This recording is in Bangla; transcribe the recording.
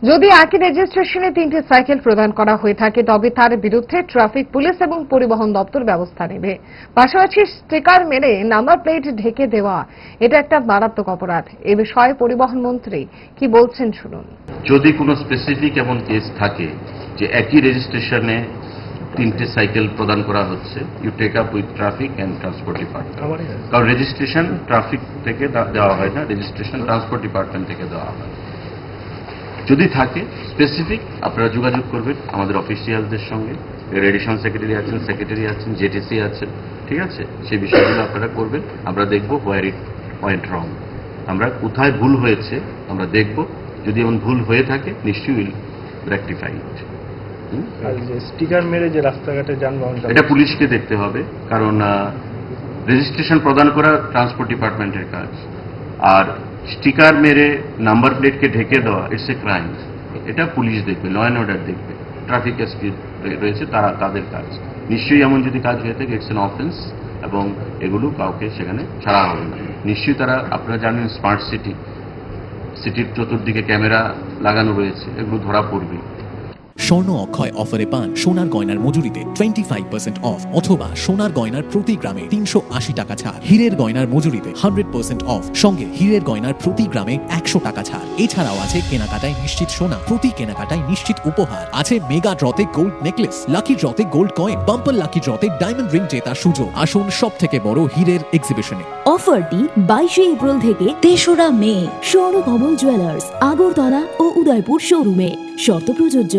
যদি একই রেজিস্ট্রেশনে 3টি সাইকেল প্রদান করা হয়ে থাকে তবে তার বিরুদ্ধে ট্রাফিক পুলিশ এবং পরিবহন দপ্তর ব্যবস্থা নেবে। পাশাপাশি স্টিকার মেরে নাম্বার প্লেট ঢেকে দেওয়া এটা একটা মারাত্মক অপরাধ। এ বিষয়ে পরিবহন মন্ত্রী কি বলছেন শুনুন। যদি কোনো স্পেসিফিক এমন কেস থাকে যে একই রেজিস্ট্রেশনে 3টে সাইকেল প্রদান করা হচ্ছে, you take up with traffic and transport department. কারণ রেজিস্ট্রেশন ট্রাফিক থেকে দেওয়া হয় না, রেজিস্ট্রেশন ট্রান্সপোর্ট ডিপার্টমেন্ট থেকে দেওয়া হয়। যদি থাকে স্পেসিফিক, আপনারা যোগাযোগ করবেন আমাদের অফিসিয়ালদের সঙ্গে। রেডিশন সেক্রেটারি আছেন, জেটিসি আছেন, ঠিক আছে? সেই বিষয়গুলো আপনারা করবেন। আমরা দেখব হোয়ার ইট ওয়েন্ট রং, আমরা কোথায় ভুল হয়েছে আমরা দেখব। যদি এমন ভুল হয়ে থাকে নিশ্চয়ই উইল রেকটিফাই ইট। স্টিকার মেরে যে রাস্তাঘাটে যানবাহন, এটা পুলিশকে দেখতে হবে, কারণ রেজিস্ট্রেশন প্রদান করা ট্রান্সপোর্ট ডিপার্টমেন্টের কাজ। আর স্টিকার মেরে নাম্বার প্লেটকে ঢেকে দেওয়া ইটস এ ক্রাইম। এটা পুলিশ দেখবে, ল অ্যান্ড অর্ডার দেখবে, ট্রাফিক এসপি রয়েছে, তাদের কাজ। নিশ্চয়ই এমন যদি কাজ হয়ে থাকে ইটস অ্যান অফেন্স, এবং এগুলো কাউকে সেখানে ছাড়া হবে না। নিশ্চয়ই তারা, আপনারা জানেন স্মার্ট সিটির চতুর্দিকে ক্যামেরা লাগানো রয়েছে, এগুলো ধরা পড়বে। স্বর্ণ অক্ষয় অফারে পান সোনার গয়নার মজুরিতে 25% অফ, অথবা সোনার গয়নার প্রতি গ্রামে 380 টাকা ছাড়। হীরের গয়নার মজুরিতে 100% অফ, সঙ্গে হীরের গয়নার প্রতি গ্রামে 100 টাকা ছাড়। এছাড়াও আছে কেনাকাটায় নিশ্চিত সোনা, প্রতি কেনাকাটায় নিশ্চিত উপহার। আছে মেগা ড্রতে গোল্ড নেকলেস, লাকি ড্রতে গোল্ড কয়েন, বাম্পার লাকি ড্রতে ডায়মন্ড রিং জেতার সুযোগ। আসুন সব থেকে বড় হীরের এক্সিবিশনে। অফারটি 22 এপ্রিল থেকে 3রা মে স্বর্ণকমল জুয়েলার্স, আগরতলা ও উদয়পুর শোরুমে। শর্ত প্রযোজ্য।